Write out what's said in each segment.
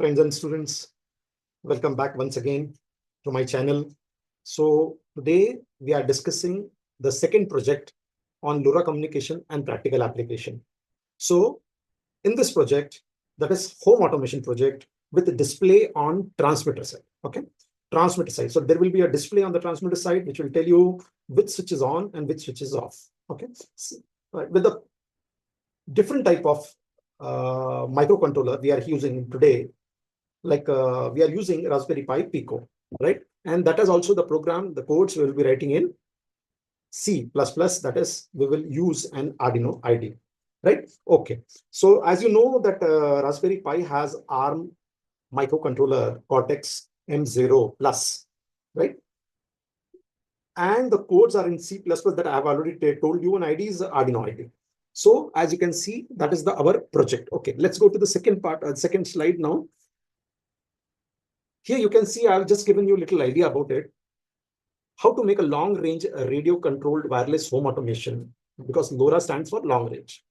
friends and students, welcome back once again to my channel. So today we are discussing the second project on LoRa communication and practical application. So in this project, that is home automation project with the display on transmitter side. Okay, transmitter side. So there will be a display on the transmitter side which will tell you which switch is on and which switch is off. Okay, so, with the different type of microcontroller we are using today, like we are using Raspberry Pi Pico, right? And that is also the program, the codes we will be writing in C++, that is, we will use an Arduino IDE, right? Okay. So as you know that Raspberry Pi has ARM microcontroller Cortex M0 Plus, right? And the codes are in C++ that I have already told you, and ID is Arduino ID. So as you can see, that is our project. Okay, let's go to the second part, second slide now. Here you can see I've just given you a little idea about it. How to make a long-range radio-controlled wireless home automation, because LoRa stands for long range.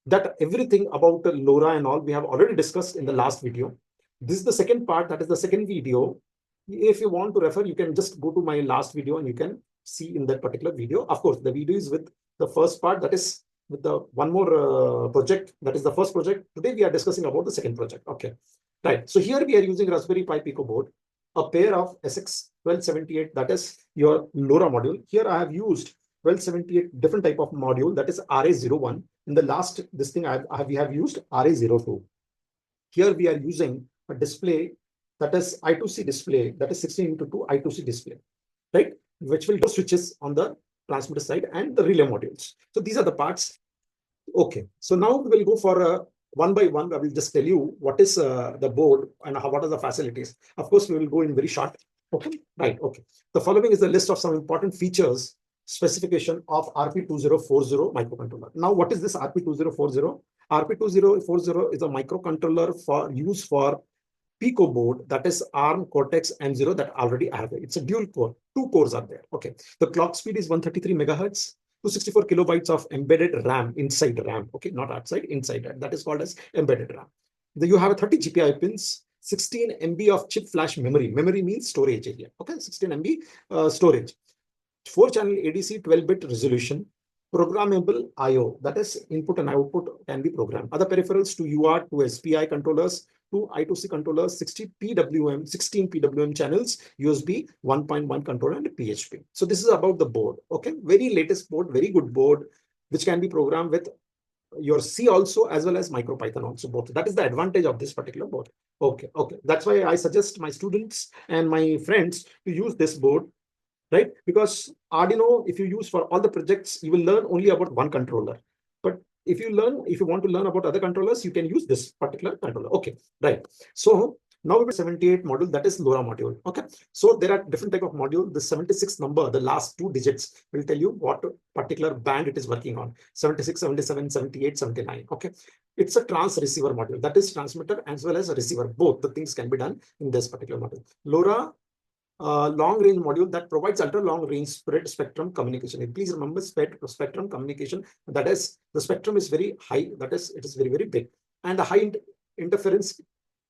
That everything about the LoRa and all we have already discussed in the last video. This is the second part, that is the second video. If you want to refer, you can just go to my last video and you can see in that particular video. Of course, the video is with the first part, that is with the one more project, that is the first project. Today we are discussing about the second project. Okay, right. So here we are using Raspberry Pi Pico board, a pair of SX1278, that is your LoRa module. Here I have used 1278 different type of module, that is RA01. In the last this thing we have used RA02. Here we are using a display, that is I2C display, that is 16x2 I2C display, right? Which will do switches on the transmitter side and the relay modules. So these are the parts. Okay, so now we will go for one by one. I will just tell you what is the board and what are the facilities. Of course, we will go in very short. Okay, right. Okay. The following is the list of some important features, specification of RP2040 microcontroller. Now, what is this RP2040? RP2040 is a microcontroller for use for Pico board, that is ARM Cortex M0 that already I have. It's a dual core, two cores are there. Okay, the clock speed is 133 megahertz, 264 kilobytes of embedded RAM inside RAM. Okay, not outside, inside. That is called as embedded RAM. Then you have a 30 GPI pins, 16 MB of chip flash memory. Memory means storage area. Okay, 16 MB storage. 4-channel ADC, 12-bit resolution. Programmable I/O, that is input and output can be programmed. Other peripherals to UART, to SPI controllers, to I2C controllers, 16 PWM channels, USB 1.1 controller and PHP. So this is about the board. Okay, very latest board, very good board, which can be programmed with your C also as well as MicroPython also, both. That is the advantage of this particular board. Okay, okay. That's why I suggest my students and my friends to use this board, right? Because Arduino, if you use for all the projects, you will learn only about one controller. But if you want to learn about other controllers, you can use this particular controller. Okay, right. So now we have 78 module, that is LoRa module. Okay, so there are different type of module. The 76 number, the last two digits will tell you what particular band it is working on. 76, 77, 78, 79. Okay, it's a trans receiver module, that is transmitter as well as a receiver. Both the things can be done in this particular module. LoRa long range module that provides ultra long range spread spectrum communication. And please remember spectrum communication, that is the spectrum is very high, that is it is very, very big, and the high interference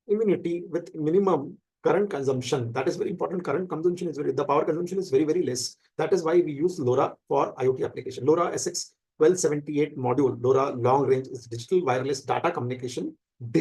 immunity with minimum current consumption. That is very important. Current consumption is the power consumption is very, very less. That is why we use LoRa for IoT application. LoRa SX1278 module, LoRa long range, is digital wireless data communication for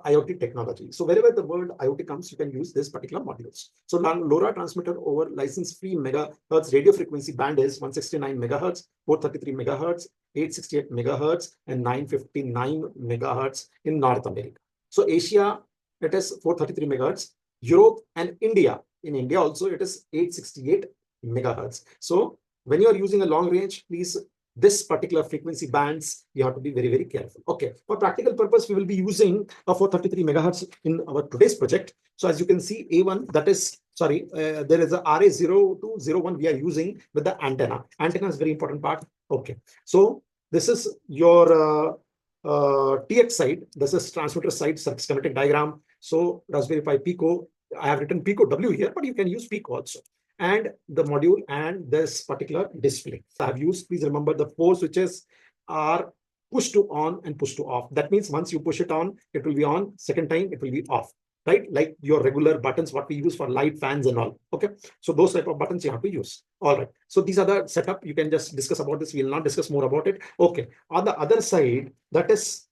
IoT technology. So wherever the word IoT comes, you can use this particular modules. So LoRa transmitter over license-free megahertz radio frequency band is 169 megahertz, 433 megahertz, 868 megahertz, and 959 megahertz in North America. So Asia, it is 433 megahertz. Europe and India, in India also it is 868 megahertz. So when you are using a long range, please, this particular frequency bands, you have to be very, very careful. Okay, for practical purpose, we will be using a 433 megahertz in our today's project. So as you can see, A1, that is, sorry, there is a RA0201 we are using with the antenna. Antenna is very important part. Okay, so this is your TX side. This is transmitter side schematic diagram. So Raspberry Pi Pico, I have written Pico W here, but you can use Pico also. And the module and this particular display I have used. Please remember the 4 switches are push to on and push to off. That means once you push it on, it will be on. Second time, it will be off, right? Like your regular buttons, what we use for light, fans and all. Okay. So those type of buttons you have to use. All right. So these are the setup. You can just discuss about this. We will not discuss more about it. Okay. On the other side, that is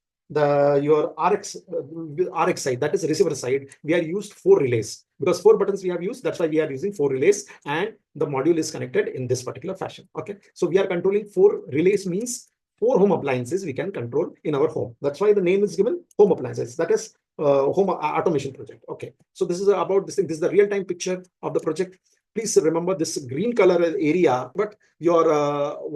your RX side, that is receiver side, we are used 4 relays because 4 buttons we have used. That's why we are using 4 relays, and the module is connected in this particular fashion. Okay. So we are controlling 4 relays, means 4 home appliances we can control in our home. That's why the name is given home appliances. That is home automation project. Okay. So this is about this thing. This is the real-time picture of the project. Please remember this green color area, but your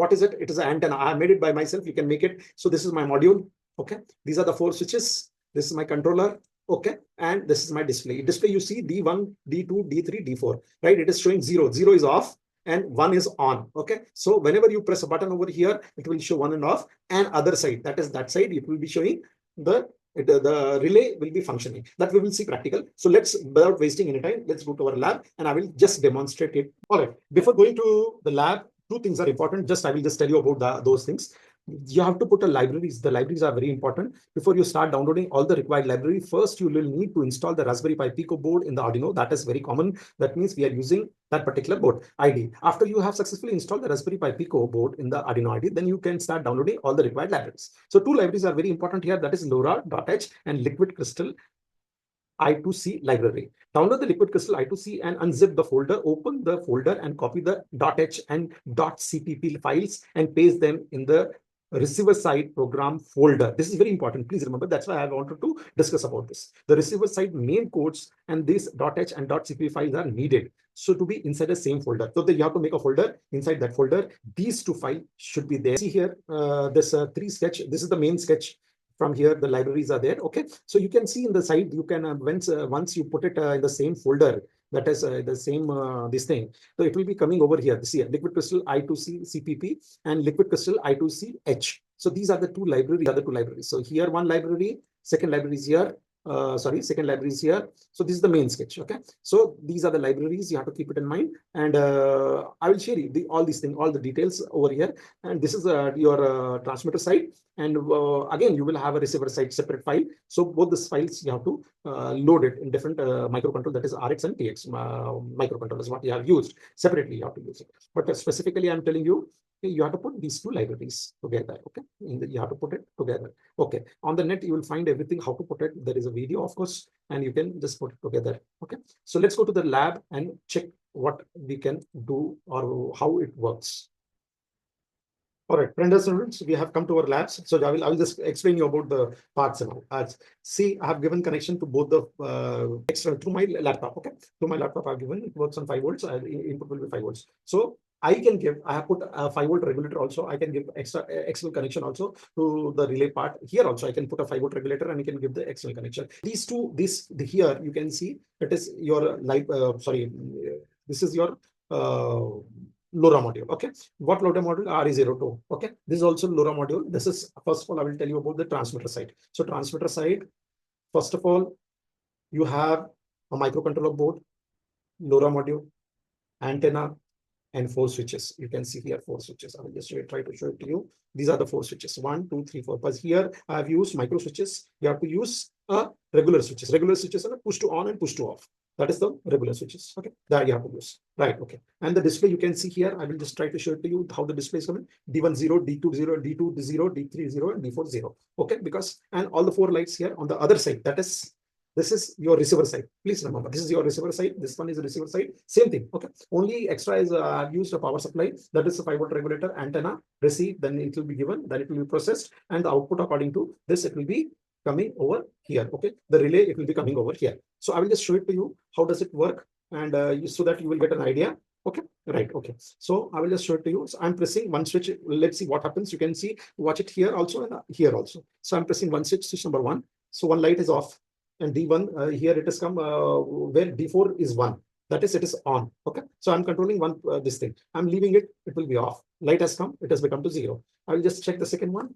what is it? It is an antenna. I made it by myself. You can make it. So this is my module. Okay. These are the 4 switches. This is my controller. Okay. And this is my display. Display, you see D1, D2, D3, D4, right? It is showing 0. 0 is off and 1 is on. Okay. So whenever you press a button over here, it will show 1 and off, and other side, that is that side, it will be showing the relay will be functioning. That we will see practical. So let's, without wasting any time, let's go to our lab and I will just demonstrate it. All right. Before going to the lab, 2 things are important. I will just tell you about those things. You have to put a libraries. The libraries are very important. Before you start downloading all the required library, first you will need to install the Raspberry Pi Pico board in the Arduino. That is very common. That means we are using that particular board ID. After you have successfully installed the Raspberry Pi Pico board in the Arduino ID, then you can start downloading all the required libraries. So 2 libraries are very important here. That is Lora.h and Liquid Crystal I2C library. Download the Liquid Crystal I2C and unzip the folder, open the folder and copy the .h and .cpp files and paste them in the receiver side program folder. This is very important. Please remember, that's why I wanted to discuss about this. The receiver side main codes and this .h and .cpp files are needed. So to be inside the same folder. So you have to make a folder. Inside that folder, these 2 files should be there. See here, this 3 sketch. This is the main sketch. From here, the libraries are there. Okay. So you can see in the side, you can, once you put it in the same folder, that is the same this thing. So it will be coming over here. See here, Liquid Crystal I2C CPP and Liquid Crystal I2C H. So these are the 2 libraries. So here 1 library, second library is here. Second library is here. So this is the main sketch. Okay. So these are the libraries. You have to keep it in mind. And I will share you all these things, all the details over here. And this is your transmitter side. And again, you will have a receiver side separate file. So both these files you have to load it in different microcontroller, that is RX and TX microcontrollers, what you have used separately. You have to use it. But specifically, I'm telling you, you have to put these 2 libraries together. Okay. You have to put it together. Okay. On the net, you will find everything, how to put it. There is a video, of course, and you can just put it together. Okay. So let's go to the lab and check what we can do or how it works. All right, friends and students, we have come to our labs. So I will just explain you about the parts and all. See, I have given connection to both the external through my laptop. Okay, through my laptop, I've given, it works on 5 volts. Input will be 5 volts. So I have put a 5-volt regulator also. I can give external connection also to the relay part. Here also, I can put a 5-volt regulator and you can give the external connection. These 2, here you can see it is your this is your LoRa module. Okay. What LoRa module? RE02. Okay. This is also LoRa module. This is, first of all, I will tell you about the transmitter side. So transmitter side, first of all, you have a microcontroller board, LoRa module, antenna, and 4 switches. You can see here 4 switches. I will just try to show it to you. These are the 4 switches. 1, 2, 3, 4. But here I have used micro switches. You have to use regular switches. Regular switches are push to on and push to off. That is the regular switches. Okay. That you have to use. Right. Okay. And the display you can see here. I will just try to show it to you how the display is coming. D1 0, D2 0, D2 0, D3 0, and D4 0. Okay. Because, and all the 4 lights here on the other side. That is, this is your receiver side. Please remember, this is your receiver side. This one is the receiver side. Same thing. Okay. Only extra is I've used a power supply. That is a 5-volt regulator, antenna, receive. Then it will be given. Then it will be processed, and the output according to this, it will be coming over here. Okay. The relay, it will be coming over here. So I will just show it to you. How does it work? And so that you will get an idea. Okay. Right. Okay. So I will just show it to you. So I'm pressing one switch. Let's see what happens. You can see, watch it here also and here also. So I'm pressing one switch, switch number 1. So one light is off. And D1 here it has come where D4 is 1. That is, it is on. Okay. So I'm controlling one this thing. I'm leaving it. It will be off. Light has come. It has become to 0. I will just check the second one.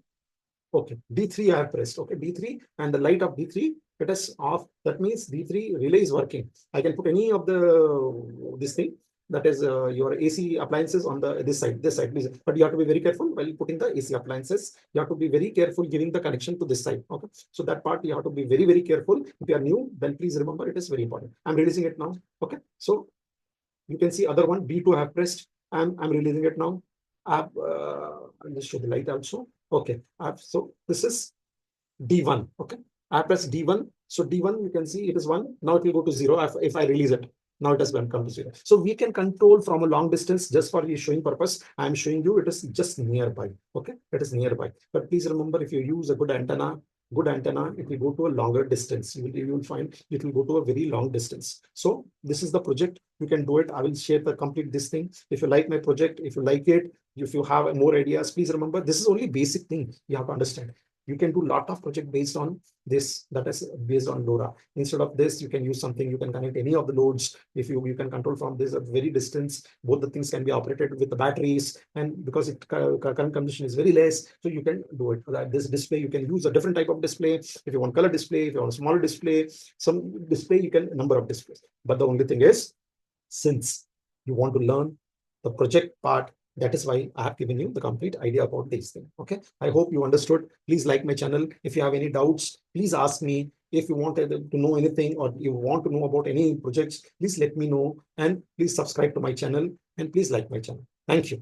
Okay. D3 I have pressed. Okay. D3 and the light of D3, it is off. That means D3 relay is working. I can put any of the this thing. that is your AC appliances on this side, please. But you have to be very careful while putting the AC appliances. You have to be very careful giving the connection to this side. Okay, so that part you have to be very, very careful. If you are new, then please remember it is very important. I'm releasing it now. Okay, so you can see other one B2 I have pressed. I'm releasing it now. I'll just show the light also. Okay, so this is D1. Okay, I press D1. So D1, you can see it is 1. Now it will go to 0 if I release it. Now it has come to 0. So we can control from a long distance. Just for showing purpose, I am showing you it is just nearby. Okay, it is nearby. But please remember, if you use a good antenna, it will go to a longer distance. You will find it will go to a very long distance. So this is the project. You can do it. I will share the complete this thing. If you like my project, if you like it, if you have more ideas, please remember this is only basic thing you have to understand. You can do a lot of project based on this, that is based on Lora. Instead of this, you can use something, you can connect any of the loads. If you can control from this at very distance, both the things can be operated with the batteries, and because it current condition is very less, so you can do it. This display, you can use a different type of display. If you want color display, if you want a smaller display, some display, you can number of displays. But the only thing is, since you want to learn the project part, that is why I have given you the complete idea about this thing. Okay, I hope you understood. Please like my channel. If you have any doubts, please ask me. If you want to know anything, or you want to know about any projects, please let me know, and please subscribe to my channel, and please like my channel. Thank you.